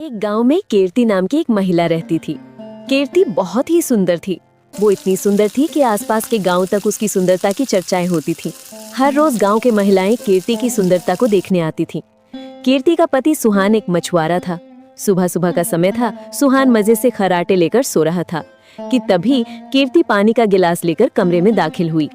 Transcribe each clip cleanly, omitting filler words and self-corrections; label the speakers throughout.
Speaker 1: एक गांव में कीर्ति नाम की एक महिला रहती थी। कीर्ति बहुत ही सुंदर थी। वो इतनी सुंदर थी कि आसपास के गांव तक उसकी सुंदरता की चर्चाएं होती थी। हर रोज गांव के महिलाएं कीर्ति की सुंदरता को देखने आती थीं। कीर्ति का पति सुहान एक मछुआरा था। सुबह सुबह का समय था। सुहान मजे से खराटे लेकर सो रहा था कि तभी कीर्ति पानी का गिलास लेकर कमरे में दाखिल हुई।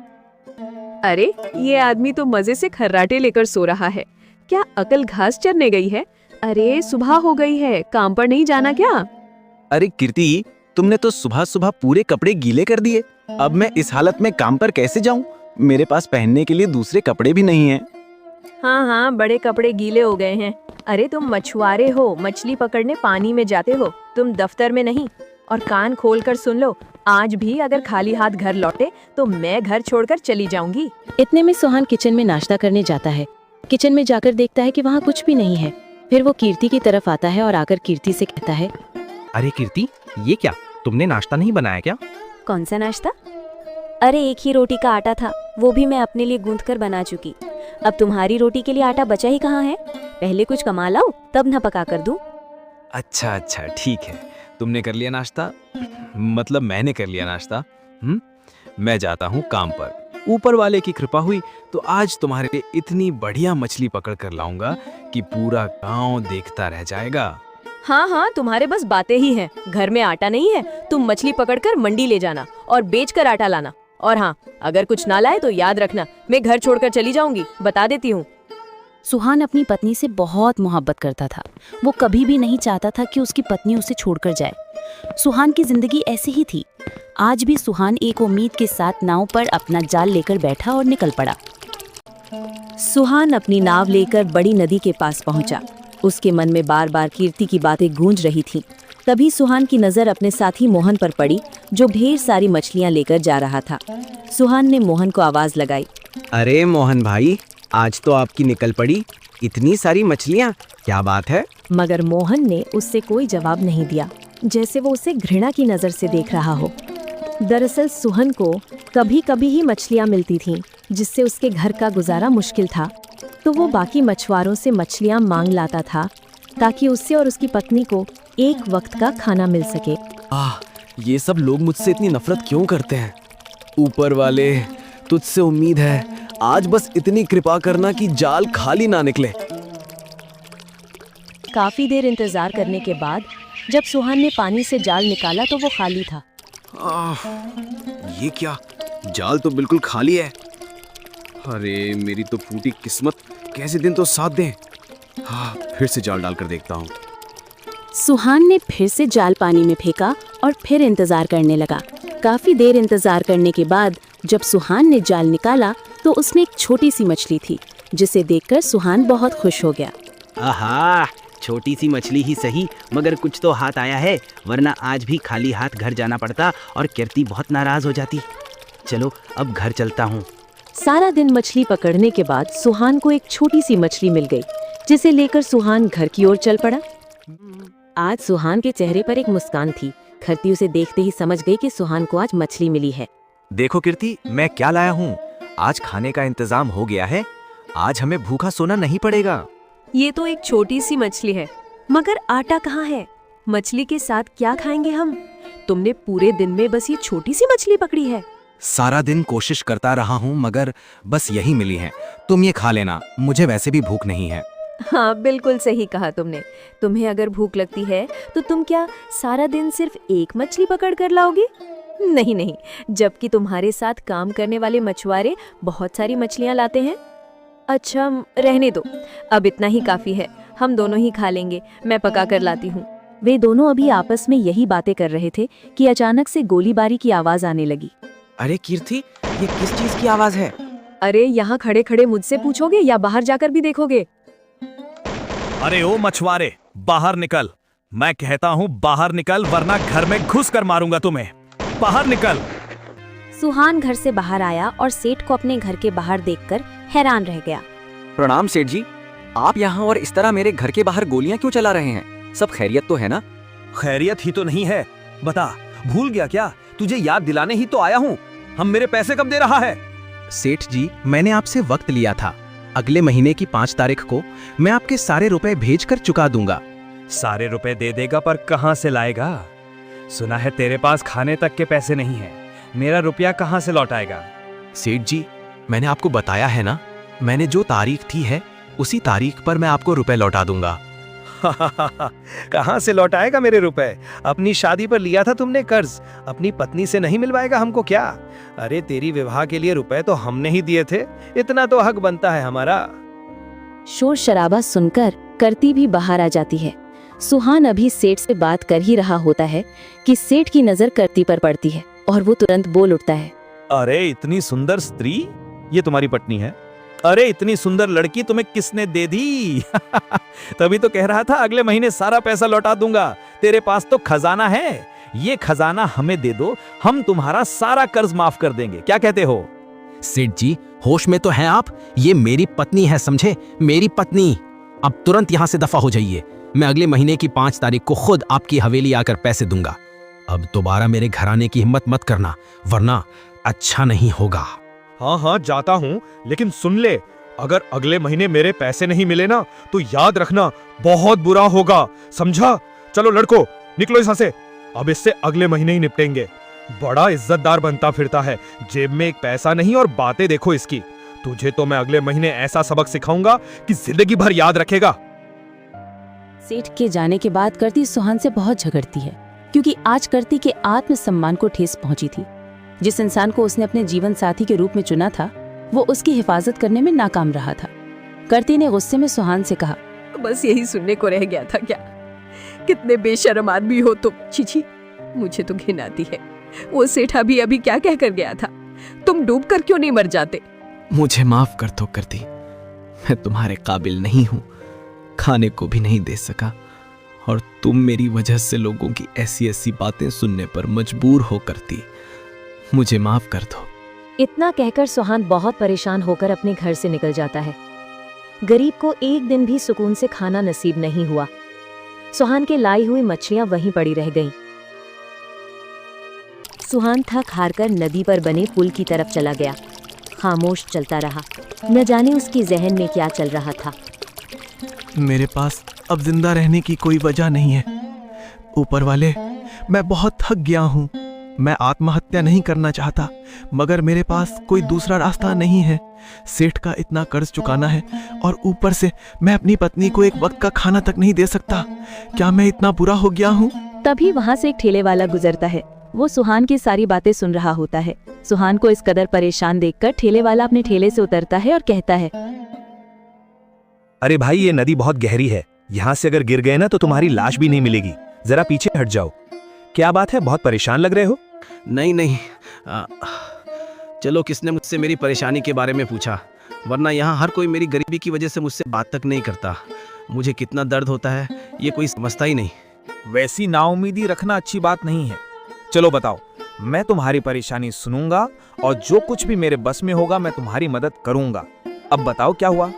Speaker 2: अरे, ये आदमी तो मजे से खर्राटे लेकर सो रहा है। क्या अकल घास चरने गई है? अरे, सुबह हो गई है, काम पर नहीं जाना क्या?
Speaker 3: अरे कीर्ति, तुमने तो सुबह सुबह पूरे कपड़े गीले कर दिए। अब मैं इस हालत में काम पर कैसे जाऊं? मेरे पास पहनने के लिए दूसरे कपड़े भी नहीं हैं।
Speaker 2: हाँ, बड़े कपड़े गीले हो गए हैं। अरे, तुम मछुआरे हो, मछली पकड़ने पानी में जाते हो, तुम दफ्तर में नहीं। और कान खोल कर सुन लो, आज भी अगर खाली हाथ घर लौटे तो मैं घर छोड़कर चली जाऊंगी।
Speaker 1: इतने में सुहान किचन में नाश्ता करने जाता है। किचन में जाकर देखता है कि वहाँ कुछ भी नहीं है। फिर वो कीर्ति की तरफ आता है और आकर कीर्ति से कहता है,
Speaker 4: अरे कीर्ति, ये क्या, तुमने नाश्ता नहीं बनाया क्या?
Speaker 5: कौन सा नाश्ता? अरे, एक ही रोटी का आटा था, वो भी मैं अपने लिए गूंथ कर बना चुकी। अब तुम्हारी रोटी के लिए आटा बचा ही कहाँ है? पहले कुछ कमा लाओ, तब न पका कर दूं।
Speaker 3: अच्छा, ठीक है। तुमने कर लिया नाश्ता? मतलब मैंने कर लिया नाश्ता। मैं जाता हूँ काम पर। ऊपर वाले की कृपा हुई तो आज तुम्हारे लिए इतनी बढ़िया मछली पकड़ कर लाऊंगा कि पूरा गांव देखता रह जाएगा।
Speaker 2: हाँ, तुम्हारे बस बातें ही हैं। घर में आटा नहीं है, तुम मछली पकड़कर मंडी ले जाना और बेचकर आटा लाना। और हाँ, अगर कुछ ना लाए तो याद रखना, मैं घर छोड़कर चली जाऊंगी, बता देती हूँ।
Speaker 1: सुहान अपनी पत्नी से बहुत मोहब्बत करता था। वो कभी भी नहीं चाहता था कि उसकी पत्नी उसे छोड़कर जाए। सुहान की जिंदगी ऐसी ही थी। आज भी सुहान एक उम्मीद के साथ नाव पर अपना जाल लेकर बैठा और निकल पड़ा। सुहान अपनी नाव लेकर बड़ी नदी के पास पहुंचा। उसके मन में बार बार कीर्ति की बातें गूंज रही थीं। तभी सुहान की नजर अपने साथी मोहन पर पड़ी, जो ढेर सारी मछलियां लेकर जा रहा था। सुहान ने मोहन को आवाज लगाई,
Speaker 3: अरे मोहन भाई, आज तो आपकी निकल पड़ी। इतनी सारी मछलियाँ, क्या बात है?
Speaker 1: मगर मोहन ने उससे कोई जवाब नहीं दिया, जैसे वो उसे घृणा की नजर से देख रहा हो। दरअसल सुहान को कभी कभी ही मछलियाँ मिलती थीं, जिससे उसके घर का गुजारा मुश्किल था। तो वो बाकी मछुआरों से मछलियाँ मांग लाता था, ताकि उससे और उसकी पत्नी को एक वक्त का खाना मिल सके।
Speaker 3: ये सब लोग मुझसे इतनी नफरत क्यों करते हैं? ऊपर वाले, तुझसे उम्मीद है, आज बस इतनी कृपा करना कि जाल खाली ना निकले।
Speaker 1: काफी देर इंतजार करने के बाद जब सुहान ने पानी से जाल निकाला तो वो खाली था।
Speaker 3: ये क्या, जाल तो बिल्कुल खाली है। अरे मेरी तो फूटी किस्मत, कैसे दिन तो साथ दें। फिर से जाल डालकर देखता हूँ।
Speaker 1: सुहान ने फिर से जाल पानी में फेंका और फिर इंतजार करने लगा। काफी देर इंतजार करने के बाद जब सुहान ने जाल निकाला तो उसमें एक छोटी सी मछली थी, जिसे देखकर सुहान बहुत खुश हो गया।
Speaker 6: आहा, छोटी सी मछली ही सही, मगर कुछ तो हाथ आया है, वरना आज भी खाली हाथ घर जाना पड़ता और कीर्ति बहुत नाराज हो जाती। चलो अब घर चलता हूँ।
Speaker 1: सारा दिन मछली पकड़ने के बाद सुहान को एक छोटी सी मछली मिल गई, जिसे लेकर सुहान घर की ओर चल पड़ा। आज सुहान के चेहरे पर एक मुस्कान थी। कीर्ति उसे देखते ही समझ गई कि सुहान को आज मछली मिली है।
Speaker 4: देखो कीर्ति, मैं क्या लाया हूँ। आज खाने का इंतजाम हो गया है। आज हमें भूखा सोना नहीं पड़ेगा।
Speaker 2: ये तो एक छोटी सी मछली है, मगर आटा कहाँ है? मछली के साथ क्या खाएंगे हम? तुमने पूरे दिन में बस ये छोटी सी मछली पकड़ी है।
Speaker 4: सारा दिन कोशिश करता रहा हूँ, मगर बस यही मिली है। तुम ये खा लेना, मुझे वैसे भी भूख नहीं है।
Speaker 2: हाँ, बिल्कुल सही कहा तुमने। तुम्हें अगर भूख लगती है तो तुम क्या सारा दिन सिर्फ एक मछली पकड़ कर लाओगे? नहीं, जबकि तुम्हारे साथ काम करने वाले मछुआरे बहुत सारी मछलियाँ लाते हैं। अच्छा, रहने दो, अब इतना ही काफी है, हम दोनों ही खा लेंगे, मैं पका कर लाती हूँ।
Speaker 1: वे दोनों अभी आपस में यही बातें कर रहे थे कि अचानक से गोलीबारी की आवाज आने लगी।
Speaker 3: अरे कीर्ति, ये किस चीज की आवाज है?
Speaker 2: अरे, यहाँ खड़े खड़े मुझसे पूछोगे या बाहर जाकर भी देखोगे?
Speaker 4: अरे ओ मछुआरे, बाहर निकल। मैं कहता हूँ बाहर निकल, वरना घर में घुस कर मारूंगा तुम्हें। बाहर निकल।
Speaker 5: सुहान घर से बाहर आया और सेठ को अपने घर के बाहर देखकर हैरान रह गया।
Speaker 7: प्रणाम सेठ जी, आप यहाँ और इस तरह मेरे घर के बाहर गोलियां क्यों चला रहे हैं? सब खैरियत तो है ना?
Speaker 4: खैरियत ही तो नहीं है। बता, भूल गया क्या? तुझे याद दिलाने ही तो आया हूँ। हम मेरे पैसे कब दे रहा है?
Speaker 8: सेठ जी, मैंने आपसे वक्त लिया था। अगले महीने की 5 तारीख को मैं आपके सारे रुपए भेजकर चुका दूंगा।
Speaker 4: सारे रुपए दे देगा पर कहां से लाएगा? सुना है तेरे पास खाने तक के पैसे नहीं है। मेरा रुपया कहां से लौट आएगा?
Speaker 3: सेठ जी, मैंने आपको बताया है ना, मैंने जो तारीख थी है उसी तारीख पर मैं आपको रुपए लौटा दूंगा।
Speaker 4: कहां से लौट आएगा मेरे रुपए? अपनी शादी पर लिया था तुमने कर्ज, अपनी पत्नी से नहीं मिलवाएगा हमको क्या? अरे तेरी विवाह के लिए रुपए तो हमने ही दिए थे, इतना तो हक बनता है हमारा।
Speaker 1: शोर शराबा सुनकर करती भी बाहर आ जाती है। सुहान अभी सेठ से बात कर ही रहा होता है कि सेठ की नजर करती पर पड़ती है और वो तुरंत बोल उठता है।
Speaker 4: अरे इतनी सुंदर स्त्री, ये तुम्हारी पत्नी है? अरे इतनी सुंदर लड़की तुम्हें किसने दे दी? तभी तो कह रहा था अगले महीने सारा पैसा लौटा दूंगा। तेरे पास तो खजाना है, ये खजाना हमें दे दो, हम तुम्हारा सारा कर्ज माफ कर देंगे। क्या कहते हो?
Speaker 6: सेठ जी, होश में तो हैं आप? ये मेरी पत्नी है, समझे? मेरी पत्नी। अब तुरंत यहाँ से दफा हो जाइए। मैं अगले महीने की 5 तारीख को खुद आपकी हवेली आकर पैसे दूंगा। अब दोबारा मेरे घर आने की हिम्मत मत करना, वरना अच्छा नहीं होगा।
Speaker 4: हाँ हाँ जाता हूँ, लेकिन सुन ले, अगर अगले महीने मेरे पैसे नहीं मिले ना तो याद रखना बहुत बुरा होगा, समझा? चलो लड़को, निकलो यहाँ से, अब इससे अगले महीने ही निपटेंगे। बड़ा इज्जतदार बनता फिरता है, जेब में एक पैसा नहीं और बातें देखो इसकी। तुझे तो मैं अगले महीने ऐसा सबक सिखाऊंगा कि जिंदगी भर याद रखेगा।
Speaker 1: सेठ के जाने के बाद करती सुहान से बहुत झगड़ती है, क्योंकि आज करती के आत्मसम्मान को ठेस पहुंची थी। जिस इंसान को उसने अपने जीवन साथी के रूप में चुना था, वो उसकी हिफाजत करने में नाकाम रहा था। करती ने गुस्से में सुहान से कहा,
Speaker 2: बस यही सुनने को रह गया था क्या? कितने बेशर्म आदमी हो तुम। छी, मुझे तो घिन आती है। वो सेठा भी अभी क्या कह कर गया था? तुम डूब कर क्यों नहीं मर जाते?
Speaker 3: मुझे माफ कर दो करती, मैं तुम्हारे काबिल नहीं हूँ, खाने को भी नहीं दे सका, और तुम मेरी वजह से लोगों की ऐसी ऐसी बातें सुनने पर मजबूर हो करती। मुझे माफ कर दो।
Speaker 5: इतना कहकर सुहान बहुत परेशान होकर अपने घर से निकल जाता है। गरीब को एक दिन भी सुकून से खाना नसीब नहीं हुआ। सुहान के लाई हुई मछलियां वहीं पड़ी रह गईं। सुहान थक हारकर नदी पर बने पुल की तरफ चला गया। खामोश चलता रहा, न जाने उसके जहन में क्या चल रहा था।
Speaker 8: मेरे पास अब जिंदा रहने की कोई वजह नहीं है। ऊपर वाले, मैं बहुत थक गया हूँ। मैं आत्महत्या नहीं करना चाहता, मगर मेरे पास कोई दूसरा रास्ता नहीं है। सेठ का इतना कर्ज चुकाना है और ऊपर से मैं अपनी पत्नी को एक वक्त का खाना तक नहीं दे सकता। क्या मैं इतना बुरा हो गया हूँ?
Speaker 5: तभी वहाँ से एक ठेले वाला गुजरता है। वो सुहान की सारी बातें सुन रहा होता है। सुहान को इस कदर परेशान देखकर ठेले वाला अपने ठेले से उतरता है और कहता है,
Speaker 4: अरे भाई, ये नदी बहुत गहरी है, यहाँ से अगर गिर गए ना तो तुम्हारी लाश भी नहीं मिलेगी। जरा पीछे हट जाओ। क्या बात है, बहुत परेशान लग रहे हो?
Speaker 6: नहीं, चलो, किसने मुझसे मेरी परेशानी के बारे में पूछा? वरना यहाँ हर कोई मेरी गरीबी की वजह से मुझसे बात तक नहीं करता। मुझे कितना दर्द होता है ये कोई समझता ही नहीं।
Speaker 4: वैसी नाउमीदी रखना अच्छी बात नहीं है। चलो बताओ, मैं तुम्हारी परेशानी सुनूंगा और जो कुछ भी मेरे बस में होगा मैं तुम्हारी मदद करूंगा। अब बताओ क्या हुआ?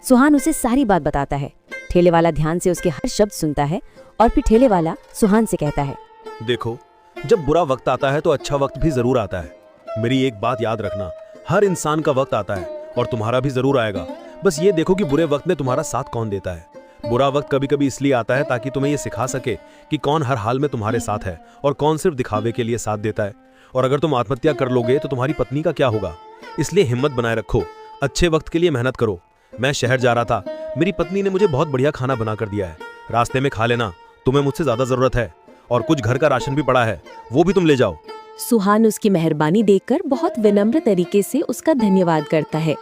Speaker 5: सुहान उसे सारी बात बताता है। ठेले वाला ध्यान से उसके हर शब्द सुनता है और फिर ठेले वाला सुहान से कहता है,
Speaker 9: देखो, जब बुरा वक्त आता है तो अच्छा वक्त भी जरूर आता है। मेरी एक बात याद रखना, हर इंसान का वक्त आता है और तुम्हारा भी जरूर आएगा। बस ये देखो कि बुरे वक्त में तुम्हारा साथ कौन देता है। बुरा वक्त कभी कभी इसलिए आता है ताकि तुम्हें ये सिखा सके कि कौन हर हाल में तुम्हारे साथ है और कौन सिर्फ दिखावे के लिए साथ देता है। और अगर तुम आत्महत्या कर लोगे तो तुम्हारी पत्नी का क्या होगा? इसलिए हिम्मत बनाए रखो, अच्छे वक्त के लिए मेहनत करो। मैं शहर जा रहा था, मेरी पत्नी ने मुझे बहुत बढ़िया खाना बना कर दिया है, रास्ते में खा लेना, तुम्हें मुझसे ज्यादा जरूरत है। और कुछ घर का राशन भी पड़ा है, वो भी तुम ले जाओ।
Speaker 1: सुहान उसकी मेहरबानी देखकर बहुत विनम्र तरीके से उसका धन्यवाद करता है।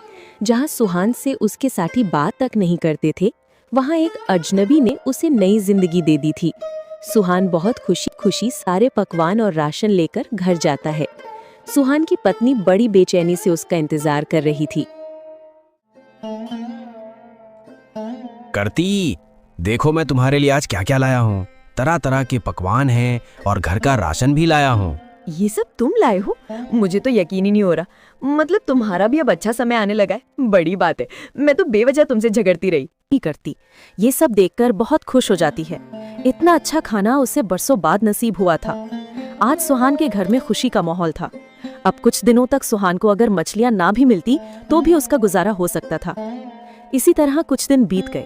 Speaker 1: जहाँ सुहान से उसके साथी बात तक नहीं करते थे, वहाँ एक अजनबी ने उसे नई जिंदगी दे दी थी। सुहान बहुत खुशी खुशी सारे पकवान और राशन लेकर घर जाता है। सुहान की पत्नी बड़ी बेचैनी से उसका इंतजार कर रही थी।
Speaker 6: करती, देखो मैं तुम्हारे लिए आज क्या क्या लाया हूँ। तरह तरह के पकवान हैं और घर का राशन भी लाया हूँ।
Speaker 2: ये सब तुम लाए हो? मुझे तो यकीन ही नहीं हो रहा। मतलब तुम्हारा भी अब अच्छा समय आने लगा है। बड़ी बात है, मैं तो बेवजह तुमसे झगड़ती रही।
Speaker 1: नहीं करती, ये सब देखकर बहुत खुश हो जाती है। इतना अच्छा खाना उसे बरसों बाद नसीब हुआ था। आज सुहान के घर में खुशी का माहौल था। अब कुछ दिनों तक सुहान को अगर मछलियां ना भी मिलती तो भी उसका गुजारा हो सकता था। इसी तरह कुछ दिन बीत गए।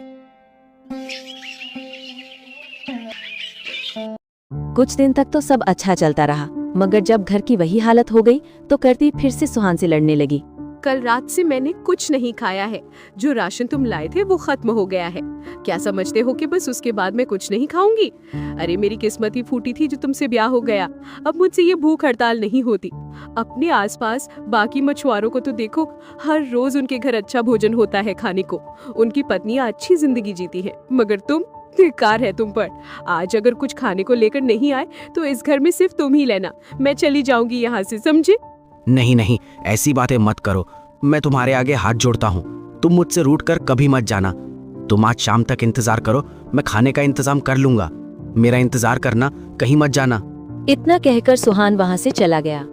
Speaker 5: कुछ दिन तक तो सब अच्छा चलता रहा, मगर जब घर की वही हालत हो गई तो करती फिर से सुहान से लड़ने लगी।
Speaker 10: कल रात से मैंने कुछ नहीं खाया है। जो राशन तुम लाए थे वो खत्म हो गया है। क्या समझते हो कि बस उसके बाद मैं कुछ नहीं खाऊंगी? अरे मेरी किस्मत ही फूटी थी जो तुमसे ब्याह हो गया। अब मुझसे ये भूख हड़ताल नहीं होती। अपने आसपास बाकी मछुआरों को तो देखो, हर रोज उनके घर अच्छा भोजन होता है खाने को। उनकी पत्नियां अच्छी जिंदगी जीती है, मगर तुम, धिक्कार है तुम पर। आज अगर कुछ खाने को लेकर नहीं आए तो इस घर में सिर्फ तुम ही लेना। मैं चली जाऊंगी यहाँ से, समझे?
Speaker 6: नहीं नहीं, ऐसी बातें मत करो। मैं तुम्हारे आगे हाथ जोड़ता हूँ, तुम मुझसे रूठ कर कभी मत जाना। तुम आज शाम तक इंतजार करो, मैं खाने का इंतजाम कर लूंगा। मेरा इंतजार करना, कहीं मत जाना।
Speaker 5: इतना कहकर सुहान वहां से चला गया।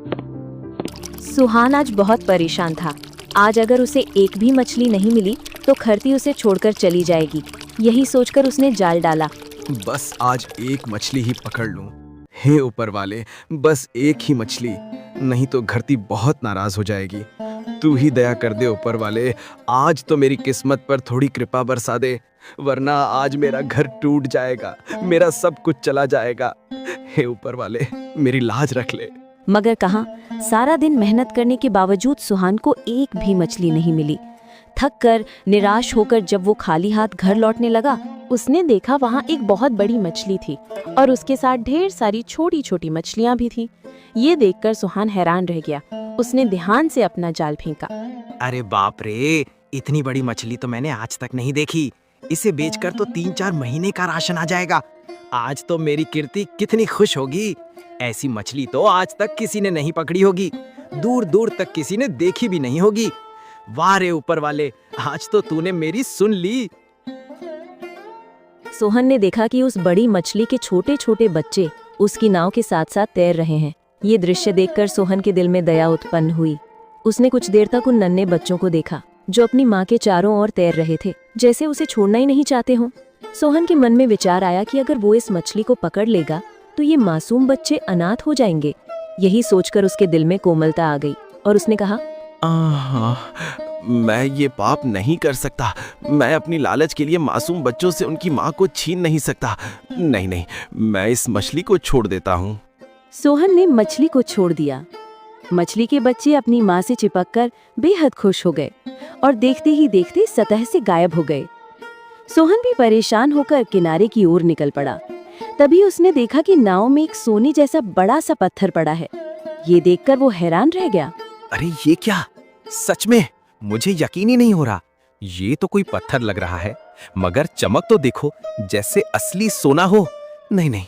Speaker 5: सुहान आज बहुत परेशान था। आज अगर उसे एक भी मछली नहीं मिली तो खरती उसे छोड़कर चली जाएगी। यही सोचकर उसने जाल डाला।
Speaker 8: बस आज एक मछली ही पकड़ लूं। हे ऊपर वाले, बस एक ही मछली, नहीं तो घरती बहुत नाराज हो जाएगी। तू ही दया कर दे ऊपर वाले, आज तो मेरी किस्मत पर थोड़ी कृपा बरसा दे, वरना आज मेरा घर टूट जाएगा, मेरा सब कुछ चला जाएगा। हे ऊपर वाले, मेरी लाज रख ले।
Speaker 5: मगर कहाँ, सारा दिन मेहनत करने के बावजूद सुहान को एक भी मछली नहीं मिली। थक कर, निराश होकर जब वो खाली हाथ घर लौटने लगा,
Speaker 1: उसने देखा वहाँ एक बहुत बड़ी मछली थी और उसके साथ ढेर सारी छोटी छोटी मछलियाँ भी थीं। ये देखकर सुहान हैरान रह गया। उसने ध्यान से अपना जाल फेंका।
Speaker 6: अरे बाप रे, इतनी बड़ी मछली तो मैंने आज तक नहीं देखी। इसे बेचकर तो 3-4 महीने का राशन आ जाएगा। आज तो मेरी कीर्ति कितनी खुश होगी। ऐसी मछली तो आज तक किसी ने नहीं पकड़ी होगी, दूर दूर तक किसी ने देखी भी नहीं होगी। वाह रे ऊपर वाले, आज तो तूने मेरी सुन ली।
Speaker 5: सोहन ने देखा कि उस बड़ी मछली के छोटे छोटे बच्चे उसकी नाव के साथ साथ तैर रहे हैं। ये दृश्य देखकर सोहन के दिल में दया उत्पन्न हुई। उसने कुछ देर तक उन नन्हे बच्चों को देखा जो अपनी माँ के चारों ओर तैर रहे थे, जैसे उसे छोड़ना ही नहीं चाहते हों। सोहन के मन में विचार आया कि अगर वो इस मछली को पकड़ लेगा तो ये मासूम बच्चे अनाथ हो जाएंगे। यही सोचकर उसके दिल में कोमलता आ गई और उसने कहा,
Speaker 8: मैं ये पाप नहीं कर सकता। मैं अपनी लालच के लिए मासूम बच्चों से उनकी माँ को छीन नहीं सकता। नहीं नहीं, मैं इस मछली को छोड़ देता हूँ।
Speaker 1: सोहन ने मछली को छोड़ दिया। मछली के बच्चे अपनी माँ से चिपककर बेहद खुश हो गए और देखते ही देखते सतह से गायब हो गए। सोहन भी परेशान होकर किनारे की ओर निकल पड़ा। तभी उसने देखा कि नाव में एक सोने जैसा बड़ा सा पत्थर पड़ा है। ये देखकर वो हैरान रह गया।
Speaker 6: अरे ये क्या, सच में मुझे यकीन ही नहीं हो रहा। ये तो कोई पत्थर लग रहा है, मगर चमक तो देखो जैसे असली सोना हो। नहीं नहीं,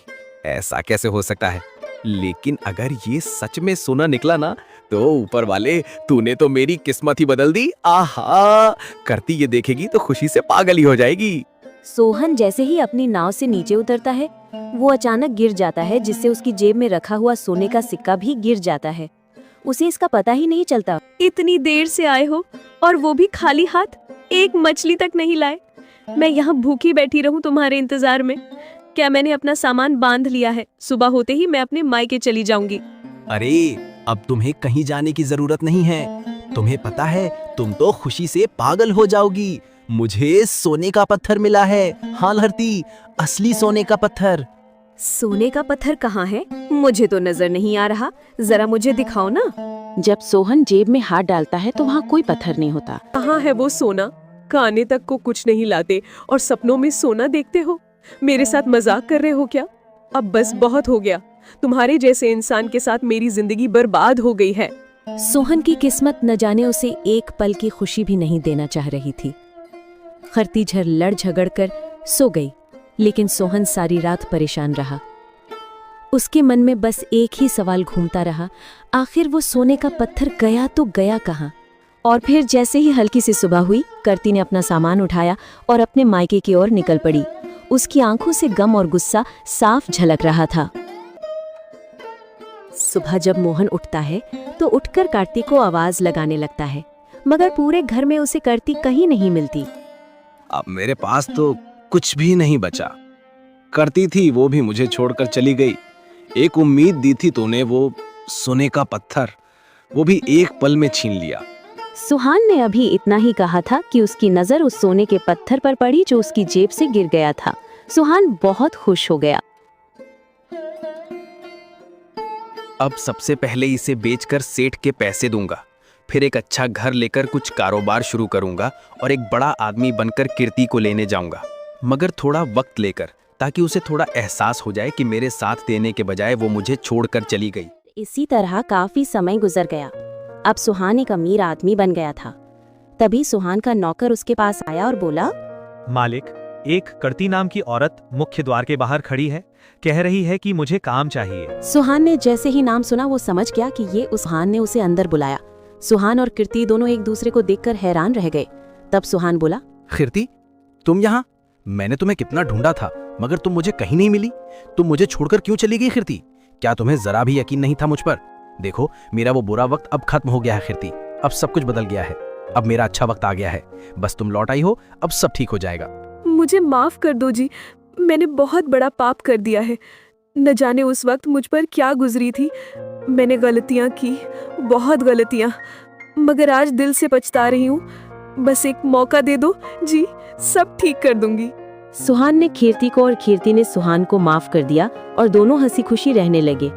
Speaker 6: ऐसा कैसे हो सकता है? लेकिन अगर ये सच में सोना निकला ना, तो ऊपर वाले, तूने तो मेरी किस्मत ही बदल दी। आहा, करती ये देखेगी तो खुशी से पागल ही हो जाएगी।
Speaker 1: सोहन जैसे ही अपनी नाव से नीचे उतरता है, वो अचानक गिर जाता है, जिससे उसकी जेब में रखा हुआ सोने का सिक्का भी गिर जाता है। उसे इसका पता ही नहीं चलता।
Speaker 10: इतनी देर से आए हो और वो भी खाली हाथ, एक मछली तक नहीं लाए। मैं यहाँ भूखी बैठी रहूं तुम्हारे इंतजार में? क्या मैंने अपना सामान बांध लिया है? सुबह होते ही मैं अपने मायके चली जाऊंगी।
Speaker 6: अरे अब तुम्हें कहीं जाने की जरूरत नहीं है। तुम्हें पता है, तुम तो खुशी से पागल हो जाओगी। मुझे सोने का पत्थर मिला है। हाँ धरती, असली सोने का पत्थर।
Speaker 2: सोने का पत्थर कहाँ है? मुझे तो नजर नहीं आ रहा, जरा मुझे दिखाओ ना।
Speaker 1: जब सोहन जेब में हाथ डालता है तो वहाँ कोई पत्थर नहीं होता।
Speaker 10: कहाँ है वो सोना? खाने तक को कुछ नहीं लाते और सपनों में सोना देखते हो। मेरे साथ मजाक कर रहे हो क्या? अब बस बहुत हो गया। तुम्हारे जैसे इंसान के साथ मेरी जिंदगी बर्बाद हो गई है।
Speaker 5: सोहन की किस्मत न जाने उसे एक पल की खुशी भी नहीं देना चाह रही थी। खरती झर लड़ झगड़ कर सो गई, लेकिन सोहन सारी रात परेशान रहा। उसके मन में बस एक ही सवाल घूमता रहा, आखिर वो सोने का पत्थर गया तो गया कहाँ? और फिर जैसे ही हल्की सी सुबह हुई, करती ने अपना सामान उठाया और अपने मायके की ओर निकल पड़ी। उसकी आंखों से गम और गुस्सा साफ झलक रहा था। सुबह जब मोहन उठता है तो उठकर कार्तिक को आवाज लगाने लगता है, मगर पूरे घर में उसे करती कहीं नहीं मिलती।
Speaker 3: अब मेरे पास तो कुछ भी नहीं बचा। करती थी वो भी मुझे छोड़कर चली गई। एक उम्मीद दी थी तूने, वो सोने का पत्थर, वो भी एक पल में छीन लिया।
Speaker 1: सुहान ने अभी इतना ही कहा था कि उसकी नजर उस सोने के पत्थर पर पड़ी जो उसकी जेब से गिर गया था। सुहान बहुत खुश हो गया।
Speaker 3: अब सबसे पहले इसे बेचकर सेठ के पैसे दूंगा, फिर एक अच्छा घर लेकर कुछ कारोबार शुरू करूंगा और एक बड़ा आदमी बनकर कीर्ति को लेने जाऊंगा, मगर थोड़ा वक्त लेकर, ताकि उसे थोड़ा एहसास हो जाए कि मेरे साथ देने के बजाय वो मुझे छोड़कर चली गई।
Speaker 1: इसी तरह काफी समय गुजर गया। अब सुहान एक अमीर आदमी बन गया था। तभी सुहान का नौकर उसके पास आया और बोला,
Speaker 11: मालिक, एक करती नाम की औरत मुख्य द्वार के बाहर खड़ी है, कह रही है कि मुझे काम चाहिए।
Speaker 5: सुहान ने जैसे ही नाम सुना वो समझ गया कि ये सुहान ने उसे अंदर बुलाया। सुहान और कीर्ति दोनों एक दूसरे को देखकर हैरान रह गए। तब सुहान बोला,
Speaker 6: कीर्ति, तुम यहाँ? मैंने तुम्हें कितना ढूंढा था, मगर तुम मुझे कहीं नहीं मिली। तुम मुझे छोड़कर क्यों चली गई कीर्ति? क्या तुम्हें जरा भी यकीन नहीं था मुझ पर? देखो, मेरा वो बुरा वक्त अब खत्म हो गया है कीर्ति। अब सब कुछ बदल गया है। अब मेरा अच्छा वक्त आ गया है। बस तुम लौट आई हो, अब सब ठीक हो जाएगा।
Speaker 10: मुझे माफ कर दो जी, मैंने बहुत बड़ा पाप कर दिया है। न जाने उस वक्त मुझ पर क्या गुजरी थी। मैंने गलतियां की, बहुत गलतियां, मगर आज दिल से पछता रही हूँ। बस एक मौका दे दो जी, सब ठीक कर दूंगी।
Speaker 5: सुहान ने कीर्ति को और कीर्ति ने सुहान को माफ कर दिया और दोनों हंसी खुशी रहने लगे।